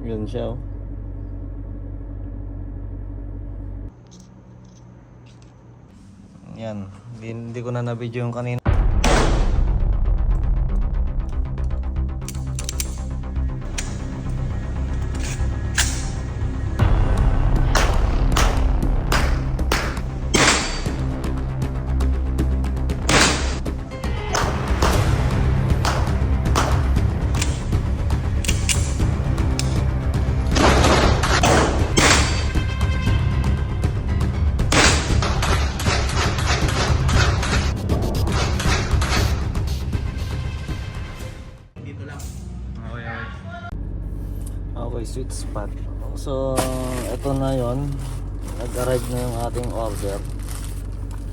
Yun siya oh. Yan, hindi ko na na-video yung kanina. Okay, sweet spot. So, ito na yon. Nag-arrive na yung ating order.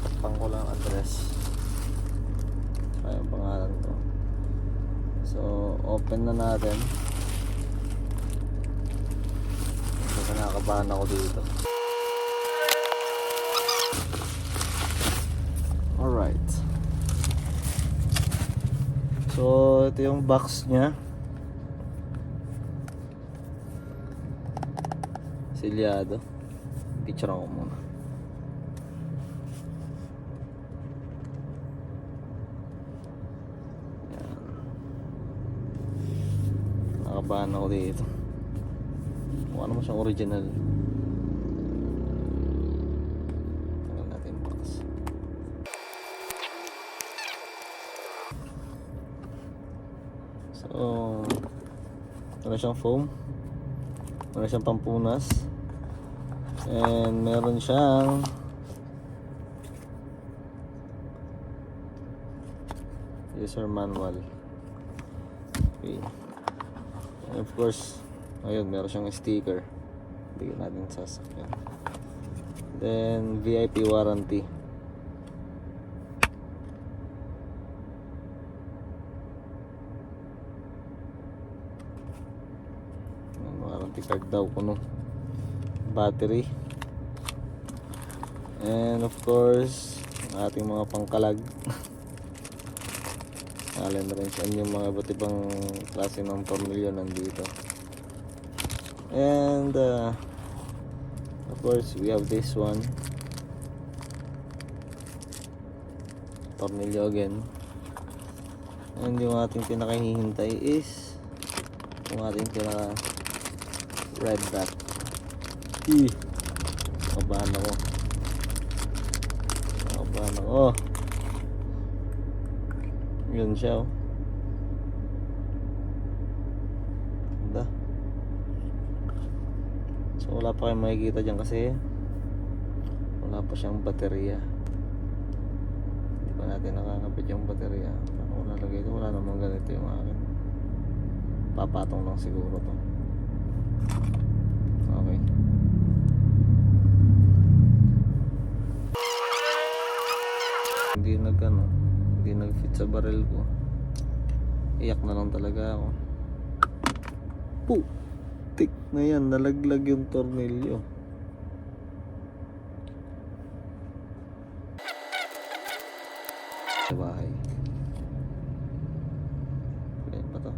Tapang ko lang address. Kaya yung pangalan ko. So, open na natin. Kasi nakakabahan ako dito. Alright. So, ito yung box nya. Silyado. Picture ako muna. Yan. Nakabahan ako dito. Mukha naman siyang original. Tingnan natin yung box. So, meron siyang foam. Meron siyang pampunas. And meron siyang user manual. Okay. And of course, ayun, meron siyang sticker. Bigyan natin sasakyan. Then VIP warranty. Warranty card daw kuno. Battery. And of course, ang ating mga pangkalag. Allen wrench and yung mga iba't ibang klase ng tornilyo nandito. And of course, we have this one. Tornilyo again. And yung ating pinakahihintay is yung ating pinaka red dot. Kabahan ako. Yun siya oh. Ganda. So wala pa kayong makikita dyan kasi wala pa siyang baterya. Hindi pa natin nakakapit yung baterya. Kung nalagay ito, wala namang ganito yung akin. Papatong lang siguro to. Okay. Hindi nag-fit sa barrel ko. Iyak na lang talaga ako. Putik na yan, nalaglag yung tornilyo. Sa bahay. Ayan pa to.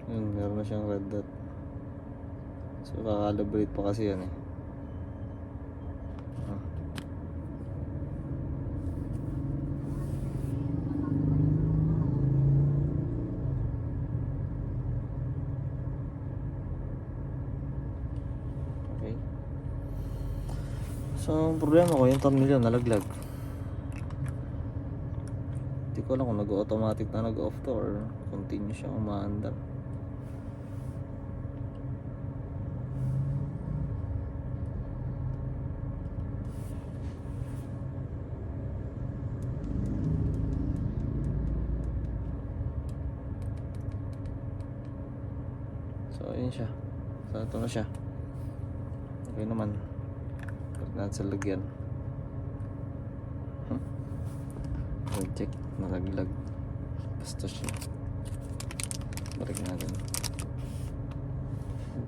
So yun, meron na siyang red dot. So kakalibrate pa kasi yan eh. Okay. So ang problema ko yung tornilyo nalaglag. Hindi ko alam kung nag-automatic na nag-off to or continue siyang umaandar. So ayun siya. So ito na siya. Okay naman. Pwede natin sa lagyan. check, nalaglag. Bastos siya. Balik natin.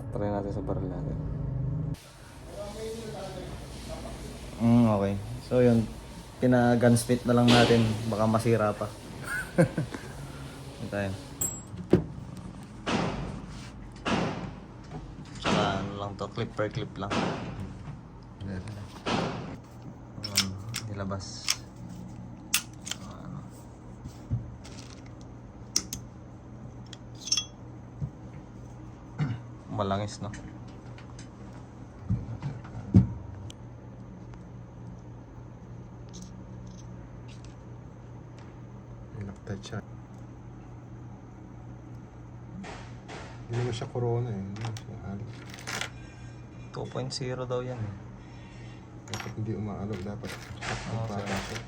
Try natin sa barrel natin. Okay. So yun, pina-gun split na lang natin. Baka masira pa. Ito tayo. Tsaka ano lang to, clip per clip lang. Nilabas. Malangis, no? Pinaktat siya. Hindi naman siya corona eh. Hindi siya halos. 2.0 daw yan eh. Dapat hindi umaalog. Dapat magpapasok.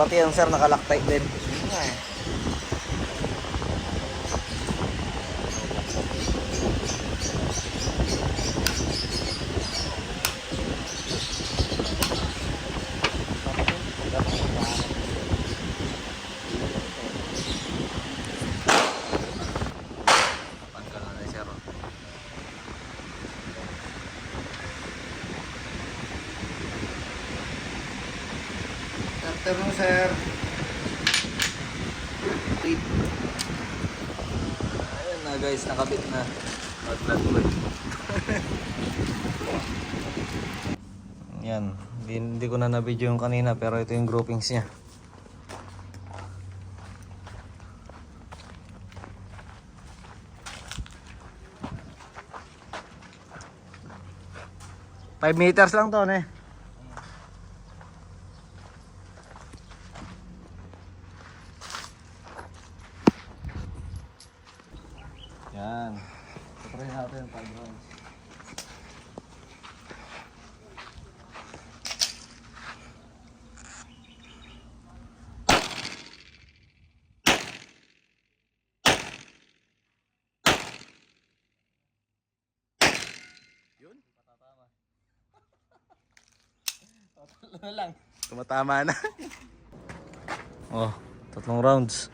Pati yan sir, nakalock-tight din. Nga eh. Tanggal na ni sir. Afternoon, sir. Ayun na guys, nakabit na. Maglat-lat. Yan, hindi ko na na-video yung kanina pero ito yung groupings niya. Five meters lang to, ne? Yan. Try natin 5 rounds. Yun? Patatama. Tatlo lang. Tumatama na. Oh, 3 rounds.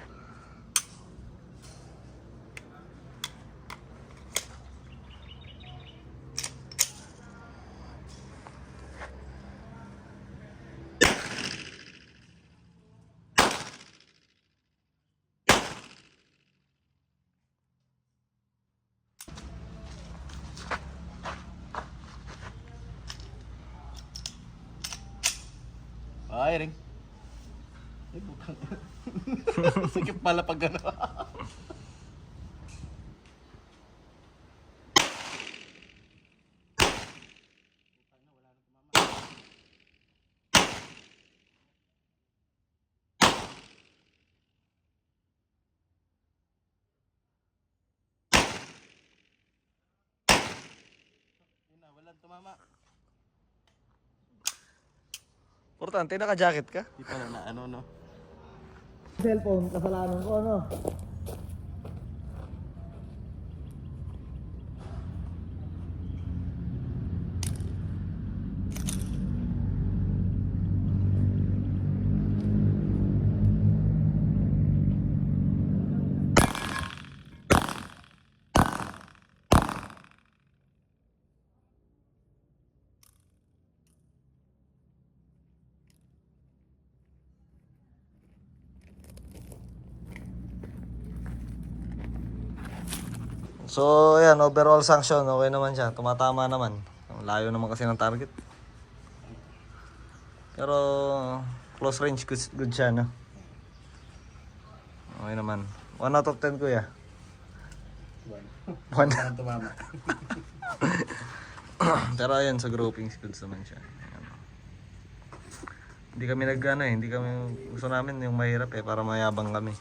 Ay, ring. Ay, bukang. Sikip pala pag gano'n. Walang tumama. Importante, naka-jacket ka? Di pala na ano, no? Cellphone, kasalanan ko, ano? So, ayan, overall sanction, okay naman siya. Tumatama naman. Ang layo naman kasi ng target. Pero, close range, good siya, no? Okay naman. 1 out of 10, kuya. 1. Walang tumama. Pero ayan, sa groupings, good naman siya. Ayan. Hindi kami hindi kami, gusto namin yung mahirap para mayabang kami.